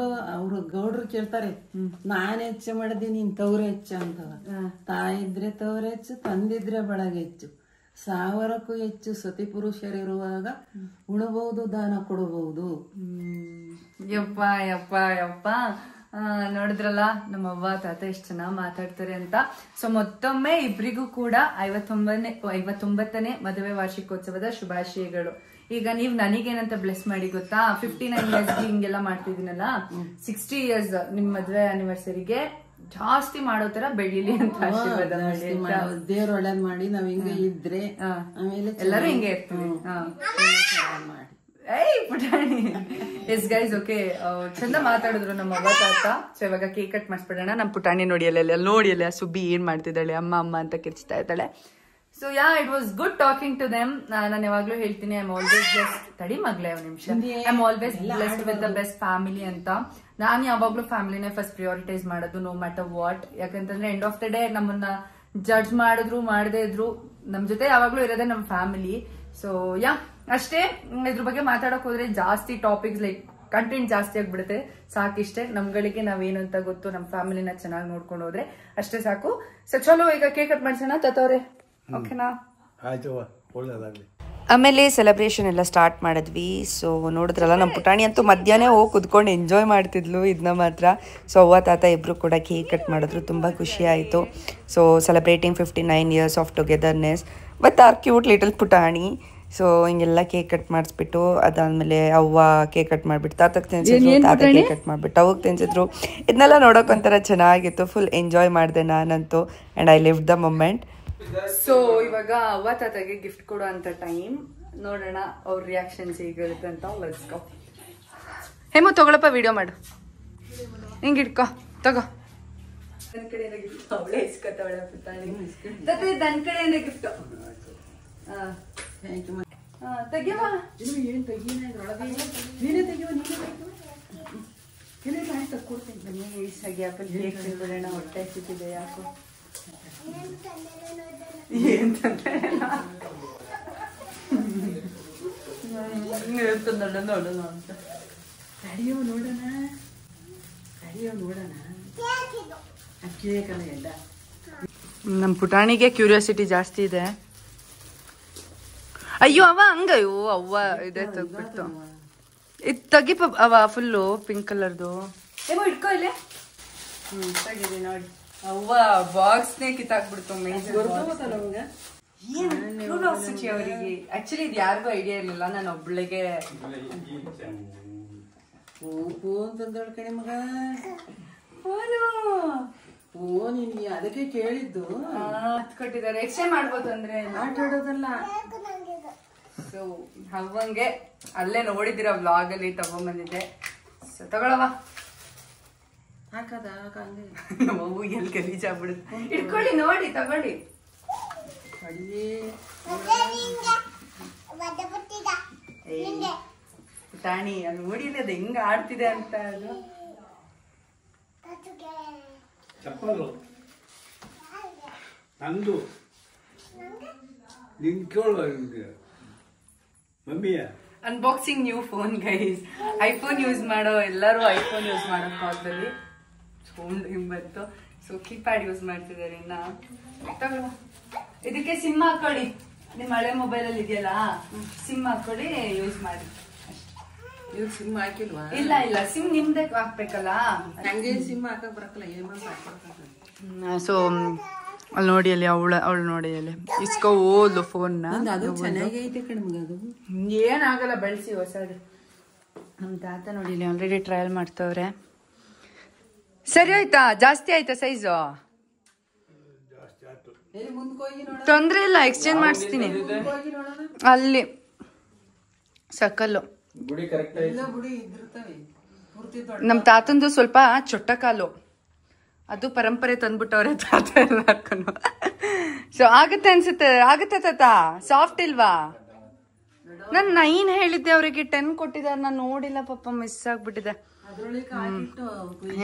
ಅವ್ರು ಗೌಡ್ರು ಕೇಳ್ತಾರೆ, ನಾನ್ ಹೆಚ್ಚ ಮಾಡಿದೀನಿ ನೀನ್ ತವ್ರ ಹೆಚ್ಚ ಅಂತವ. ತಾಯಿದ್ರೆ ತವ್ರ ಹೆಚ್ಚು, ತಂದಿದ್ರೆ ಬಳಗ ಹೆಚ್ಚು, 1000ಕ್ಕೂ ಹೆಚ್ಚು ಸತಿ ಪುರುಷರಿರುವಾಗ ಉಣಬಹುದು, ದಾನ ಕೊಡಬಹುದು. ಯಪ್ಪ ಯಪ್ಪ ಯಪ್ಪ. ನೋಡಿದ್ರಲ್ಲ ನಮ್ಮ ಅವ್ವ ತಾತ ಎಷ್ಟು ಚೆನ್ನಾಗಿ ಮಾತಾಡ್ತಾರೆ ಅಂತ. ಸೊ ಮತ್ತೊಮ್ಮೆ ಇಬ್ರಿಗೂ ಕೂಡ 59ನೇ ಮದುವೆ ವಾರ್ಷಿಕೋತ್ಸವದ ಶುಭಾಶಯಗಳು. ಈಗ ನೀವ್ ನನಗೇನಂತ ಬ್ಲೆಸ್ ಮಾಡಿ ಗೊತ್ತಾ, 59 ಇಯರ್ಸ್ ಹಿಂಗೆಲ್ಲ ಮಾಡ್ತಿದ್ದೀನಲ್ಲ, 60 ಇಯರ್ಸ್ ನಿಮ್ ಮದ್ವೆ ಆನಿವರ್ಸರಿಗೆ ಜಾಸ್ತಿ ಮಾಡೋ ತರ ಬೆಳಿಲಿ ಅಂತ ಆಶೀರ್ವಾದ ಮಾಡಿ. ದೇವ್ರ ಒಳ್ಳೇದ್ ಮಾಡಿ ನಾವ್ ಹಿಂಗೆ ಇದ್ರೆ ಆಮೇಲೆ ಎಲ್ಲರೂ ಹಿಂಗೆ ಇರ್ತೀವಿ. ಪುಟಾಣಿ ಎಸ್ ಗೈಸ್. ಓಕೆ, ಚಂದ ಮಾತಾಡಿದ್ರು ನಮ್ಮ ಅವ್ವ ತಾತ. ಸೊ ಇವಾಗ ಕೇಕ್ ಕಟ್ ಮಾಡಿಸ್ಬಿಡೋಣ. ನಮ್ ಪುಟಾಣಿ ನೋಡಿಯಲ್ಲ ನೋಡಿಯಲ್ಲ ಸುಬ್ಬಿ ಏನ್ ಮಾಡ್ತಿದ್ದಾಳೆ, ಅಮ್ಮ ಅಮ್ಮ ಅಂತ ಕಿರ್ಚ್ತಾ ಇದ್ದಾಳೆ. So yeah, it was good talking to them. ನಾನು ಯಾವಾಗ್ಲೂ ಹೇಳ್ತೀನಿ, ಐ ಆಮ್ ಆಲ್ವೇಸ್ ಬ್ಲೆಸ್ಡ್. ತಡಿ ಮಗ್ಲೇ ಒಂದ್ ನಿಮಿಷ. I am always blessed with the best family ಅಂತ. ನಾನು ಯಾವಾಗ್ಲೂ ಫ್ಯಾಮಿಲಿನೇ ಫಸ್ಟ್ ಪ್ರಿಯಾರಿಟೈಸ್ ಮಾಡೋದು, ನೋ ಮ್ಯಾಟರ್ ವಾಟ್. ಯಾಕಂತಂದ್ರೆ ಎಂಡ್ ಆಫ್ ದ ಡೇ ನಮ್ಮನ್ನ ಜಡ್ಜ್ ಮಾಡಿದ್ರು ಮಾಡದೇ ಇದ್ರು ನಮ್ ಜೊತೆ ಯಾವಾಗ್ಲೂ ಇರೋದೇ ನಮ್ ಫ್ಯಾಮಿಲಿ. ಸೊ ಯಾ, ಅಷ್ಟೇ. ಇದ್ರ ಬಗ್ಗೆ ಮಾತಾಡಕ್ ಹೋದ್ರೆ ಜಾಸ್ತಿ ಟಾಪಿಕ್ಸ್ ಲೈಕ್ ಕಂಟೆಂಟ್ ಜಾಸ್ತಿ ಆಗ್ಬಿಡುತ್ತೆ. ಸಾಕಿಷ್ಟೇ. ನಮ್ಗಳಿಗೆ ನಾವೇನು ಅಂತ ಗೊತ್ತು, ನಮ್ ಫ್ಯಾಮಿಲಿನ ಚೆನ್ನಾಗಿ ನೋಡ್ಕೊಂಡು ಹೋದ್ರೆ ಅಷ್ಟೇ ಸಾಕು. ಸೊ ಚಲೋ, ಈಗ ಕೇಕ್ ಕಟ್ ಮಾಡ್ಸೋಣ ತತ್ತವ್ರೆ. ಓಕೆನಾ? ಆಯ್ತು, ಒಳ್ಳೆದಾಗ್ಲಿ. ಆಮೇಲೆ ಸೆಲೆಬ್ರೇಷನ್ ಎಲ್ಲ ಸ್ಟಾರ್ಟ್ ಮಾಡಿದ್ವಿ. ಸೊ ನೋಡಿದ್ರಲ್ಲ, ನಮ್ಮ ಪುಟಾಣಿ ಅಂತೂ ಮಧ್ಯಾಹ್ನ ಹೋಗಿ ಕುತ್ಕೊಂಡು ಎಂಜಾಯ್ ಮಾಡ್ತಿದ್ಲು ಇದನ್ನ ಮಾತ್ರ. ಸೊ ಅವ್ವ ತಾತ ಇಬ್ಬರು ಕೂಡ ಕೇಕ್ ಕಟ್ ಮಾಡಿದ್ರು. ತುಂಬ ಖುಷಿ ಆಯಿತು. So celebrating 59 years of togetherness with our cute little ಪುಟಾಣಿ. ಸೊ ಹಿಂಗೆಲ್ಲ ಕೇಕ್ ಕಟ್ ಮಾಡಿಸ್ಬಿಟ್ಟು ಅದಾದಮೇಲೆ ಅವ್ವ ಕೇಕ್ ಕಟ್ ಮಾಡಿಬಿಟ್ಟು ತಾತಕ್ಕೆ ತಿನ್ಸಿದ್ರು, ತಾತ ಕೇಕ್ ಕಟ್ ಮಾಡಿಬಿಟ್ಟು ಅವಾಗ ತಿನ್ಸಿದ್ರು. ಇದನ್ನೆಲ್ಲ ನೋಡೋಕೆ ಒಂಥರ ಚೆನ್ನಾಗಿತ್ತು. ಫುಲ್ ಎಂಜಾಯ್ ಮಾಡಿದೆ ನಾನಂತೂ. And I live the moment. So ಇವಾಗ ಅವ್ವ ತಾತಗೆ ಗಿಫ್ಟ್ ಕೊಡೋ ಅಂತ ಟೈಮ್. ನೋಡೋಣ ಅವ್ರ ರಿಯಾಕ್ಷನ್ಸ್ ಹೇಗಿರುತ್ತೆ ಅಂತ. Let's go. ಹೇಮು ತಗೊಳಪ್ಪ, ವಿಡಿಯೋ ಮಾಡು. ಹಿಂಗೆ ಇಟ್ಕೋ, ತಗೋ. ನನ್ನ ಕಡೆಯಿಂದ ಗಿಫ್ಟ್ ಅವಳೇ ಇಸ್ಕೊತಾವಳೆ ಪುಟಾಣಿ. ತತ್ತೆ ನನ್ನ ಕಡೆಯಿಂದ ಗಿಫ್ಟ್. ತೆಗಿಯಮ್ಮ. ಏನ್ ತೆಗೀನ ಇದ್ರೊಳಗೆ? ನೀನೇ ತೆಗಿವ, ನೀನೇ ಮಾಡಿ ತಕ್ಕೊಡ್ತೀನಿ. ಬಿಡೋಣ, ಹೊಟ್ಟೆ ಸಿಕ್ಕಿದೆ ಯಾಕೋ. ಕಡಿಯೋ ನೋಡೋಣ, ಕಡಿಯೋ ನೋಡೋಣ. ಕೇಕಲ್ಲ ಎಲ್ಲ. ನಮ್ ಪುಟಾಣಿಗೆ ಕ್ಯೂರಿಯಾಸಿಟಿ ಜಾಸ್ತಿ ಇದೆ. ಅಯ್ಯೋ ಅವ ಹಂಗಯ್ಯೋ ಅವ್ವ ಇದೆ ತೆಗ್ಬಿಟ್ಟು. ಇದು ತೆಗಿಪ ಅವ ಫುಲ್ಲು ಪಿಂಕ್ ಕಲರ್ದು. ಏನೋ ಇಟ್ಕೋ ಇಲ್ಲೇ. ತೆಗಿದೆ ನೋಡಿ. ಅವ್ವ ಬಾಕ್ಸ್ನೇ ಕಿತ್ತಾಕ್ಬಿಡ್ತು. ಕ್ಯೂರಿಯಾಸಿಟಿ ಅವರಿಗೆ. ಆಕ್ಚುಲಿ ಇದು ಯಾರಿಗೂ ಐಡಿಯಾ ಇರ್ಲಿಲ್ಲ, ನಾನು ಒಬ್ಳಿಗೆ. ಫೋನ್ ತಂದಳ ಕಣೆ ಮಗ. ಓ, ನಿನ್ಗೆ ಅದಕ್ಕೆ ಕೇಳಿದ್ದು. ಕೊಟ್ಟಿದ್ದಾರೆ. ಎಕ್ಸ್ಚೇಂಜ್ ಮಾಡ್ಬೋದು ಅಂದ್ರೆ ಆಟ ಆಡೋದಲ್ಲ. ಸೊ ಹಂಗೆ ಅಲ್ಲೇ ನೋಡಿದಿರ ವ್ಲಾಗ್ ಅಲ್ಲಿ ತಗೊಂಡ್ಬಂದಿದ್ದೆ. ಸೊ ತಗೊಳವ. ಹಾಕದ ಹಂಗೆ ಮಗು ಎಲ್ಲಿ ಗಲೀಜಾಗ್ಬಿಡುತ್ತೆ. ಇಟ್ಕೊಳ್ಳಿ, ನೋಡಿ ತಗೊಳ್ಳಿ. ಪುಟಾಣಿ ಅದು ನೋಡಿಲ್ಲ, ಅದು ಹೆಂಗ ಆಡ್ತಿದೆ ಅಂತ. ಅದು ಚಪ್ಪಲು ನಂದು ನಿನ್ ಕೇಳುವ ಮಮ್ಮಿಯ. Unboxing new phone guys. IPhone use ಮಾಡೋ ಎಲ್ಲರೂ ಐಫೋನ್ ಯೂಸ್ ಮಾಡೋ ಕಾಲದಲ್ಲಿ ಫೋನ್ ಬಂತು. ಸೊ ಕೀಪ್ಯಾಡ್ ಯೂಸ್ ಮಾಡ್ತಿದ್ದಾರೆ. ಇನ್ನ ಇದಕ್ಕೆ ಸಿಮ್ ಹಾಕೊಳ್ಳಿ. ನಿಮ್ಮ ಹಳೆ ಮೊಬೈಲ್ ಅಲ್ಲಿ ಇದೆಯಲ್ಲ, ಸಿಮ್ ಹಾಕೊಳ್ಳಿ, ಯೂಸ್ ಮಾಡಿ. ಇವ್ರು ಸಿಮ್ ಹಾಕಿಲ್ವಾ? ಇಲ್ಲ ಇಲ್ಲ, ಸಿಮ್ ನಿಮ್ದೇ ಹಾಕ್ಬೇಕಲ್ಲ. ನಂಗೆ ಸಿಮ್ ಹಾಕಕ್ ಬರಕಲ್ಲ. ಏನ್ ಹಾಕ್ಬಾರ್ದು. ಸೊ ಅಲ್ಲಿ ನೋಡಿ ಅಲ್ಲಿ ಅವಳು ನೋಡಿ ಅಲ್ಲಿ ಇಸ್ಕೋ ಓದ್ಲು ಫೋನ್ನ. ಅದು ಚೆನ್ನಾಗೈತೆ ಕಣ್ಮಗ, ಅದು ಏನಾಗಲ್ಲ, ಬೆಳೆಸಿ ಹೊಸದು. ನಮ್ಮ ತಾತ ನೋಡಿ ಇಲ್ಲಿ ಆಲ್ರೆಡಿ ಟ್ರಯಲ್ ಮಾಡ್ತವ್ರೆ. ಸರಿ ಆಯ್ತಾ? ಜಾಸ್ತಿ ಆಯ್ತಾ ಸೈಜು? ತೊಂದ್ರೆ ಇಲ್ಲ, ಎಕ್ಸ್ಚೇಂಜ್ ಮಾಡಿಸ್ತೀನಿ. ಅಲ್ಲಿ ಸಕಲ್ಲು ನಮ್ಮ ತಾತಂದು ಸ್ವಲ್ಪ ಚೊಟ್ಟ ಕಾಲು, ಅದು ಪರಂಪರೆ ತಂದ್ಬಿಟ್ಟವ್ರೆ ತಾತ ಎಲ್ಲಾರ್ಗು. ಸೊ ಆಗುತ್ತೆ ಅನ್ಸುತ್ತೆ. ಆಗುತ್ತೆ ತಾತ? ಸಾಫ್ಟ್ ಇಲ್ವಾ? ನಾನು 9 ಹೇಳಿದ್ದೆ, ಅವರಿಗೆ 10 ಕೊಟ್ಟಿದ್ದಾರೆ. ನಾನು ನೋಡಿಲ್ಲ ಪಾಪ, ಮಿಸ್ ಆಗ್ಬಿಟ್ಟಿದೆ.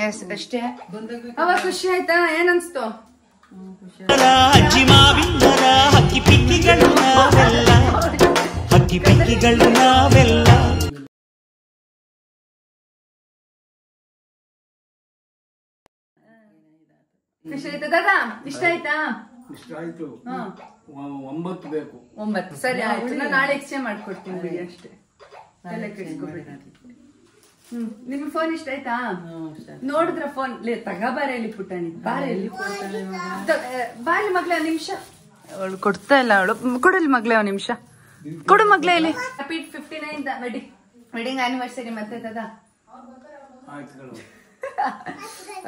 ಎಸ್ ಅಷ್ಟೇ. ಅವ ಖುಷಿ ಆಯ್ತಾ? ಏನನ್ಸ್ತು? ಅಜ್ಜಿ ಮಾವಿಂದರ ಹಕ್ಕಿ ಪಿಕ್ಕಿಗಳು ನಾವೆಲ್ಲ, ಹಕ್ಕಿ ಪಿಕ್ಕಿಗಳು ನಾವೆಲ್ಲ. ಖುಷಿ ಆಯ್ತಾ ದಾದಾ? ಇಷ್ಟ ಆಯ್ತಾ? ಇಷ್ಟ ಆಯ್ತು. 9 ಬೇಕು. 9 ಸರಿ ಆಯ್ತು. ನಾನು ನಾಳೆ ಎಕ್ಸ್ಚೇಂಜ್ ಮಾಡ್ಕೊಡ್ತೀನಿ ಬಿಡಿ, ಅಷ್ಟೇ. ತಲೆ ಕೆಡಿಸ್ಕೊಬೇಡಿ. ನಿಮ್ಗೆ ಫೋನ್ ಇಷ್ಟ ಆಯ್ತಾ? ನೋಡಿದ್ರ ಫೋನ್ ತಗಬಾರ ಇಲ್ಲಿ ಪುಟ್ಟಣಿ, ಬಾರಲ್ಲಿ ಬಾರಿ ಮಗ್ಲೆ ಒಂದ್ ನಿಮಿಷ. ಅವಳು ಕೊಡ್ತಾ ಇಲ್ಲ, ಅವಳು ಕೊಡಲಿ ಮಗ್ಲೆ ಒಂದ್ ನಿಮಿಷ ಕೊಡು ಮಗ್ಲೆ ಇಲ್ಲಿ. ಹ್ಯಾಪಿ 59th ವೆಡ್ಡಿಂಗ್ ಆನಿವರ್ಸರಿ ಮತ್ತೆ ದಾದಾ.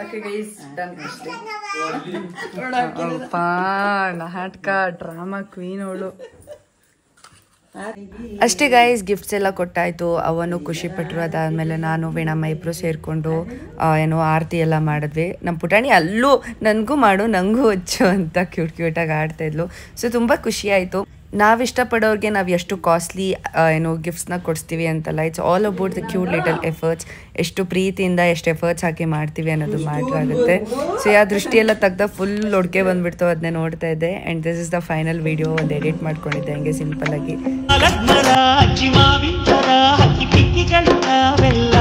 Okay guys, done. ಅಷ್ಟೇ. ನಾಟಕ ಡ್ರಾಮಾ ಕ್ವೀನ್ ಅವಳು. ಅಷ್ಟೇ ಗೈಸ್, ಗಿಫ್ಟ್ಸ್ ಎಲ್ಲ ಕೊಟ್ಟಾಯ್ತು. ಅವನು ಖುಷಿ ಪಟ್ಟರು. ಅದಾದಮೇಲೆ ನಾನು ವೀಣಮ್ಮ ಇಬ್ಬರು ಸೇರಿಕೊಂಡು ಏನೋ ಆರತಿ ಎಲ್ಲ ಮಾಡಿದ್ವಿ. ನಮ್ಮ ಪುಟಾಣಿ ಅಲ್ಲೂ ನನಗೂ ಮಾಡು ನನಗೂ ಹಚ್ಚು ಅಂತ ಕ್ಯೂಟಾಗಿ ಆಡ್ತಾಯಿದ್ಲು. ಸೊ ತುಂಬ ಖುಷಿ ಆಯಿತು. ನಾವಿಷ್ಟಪಡೋರಿಗೆ ನಾವು ಎಷ್ಟು ಕಾಸ್ಟ್ಲಿ ಏನೋ ಗಿಫ್ಟ್ಸ್ನ ಕೊಡಿಸ್ತೀವಿ ಅಂತಲ್ಲ, it's all about the cute little efforts. ಎಷ್ಟು ಪ್ರೀತಿಯಿಂದ ಎಷ್ಟು ಎಫರ್ಟ್ಸ್ ಹಾಕಿ ಮಾಡ್ತೀವಿ ಅನ್ನೋದು ಮ್ಯಾಟ್ರ್ ಆಗುತ್ತೆ. ಸೊ ಆ ದೃಷ್ಟಿಯೆಲ್ಲ ತೆಗ್ದ ಫುಲ್ ಒಡ್ಗೆ ಬಂದ್ಬಿಡ್ತು, ಅದನ್ನೇ ನೋಡ್ತಾ ಇದ್ದೆ. And this is the final video. ಒಂದು ಎಡಿಟ್ ಮಾಡ್ಕೊಂಡಿದ್ದೆ ಹಂಗೆ ಸಿಂಪಲ್ ಆಗಿ. ಅಜ್ಜಿ ಮಾವಿಂದರ ಹಕ್ಕಿ ಪಿಕ್ಕಿಗಳು ನಾವೆಲ್ಲ,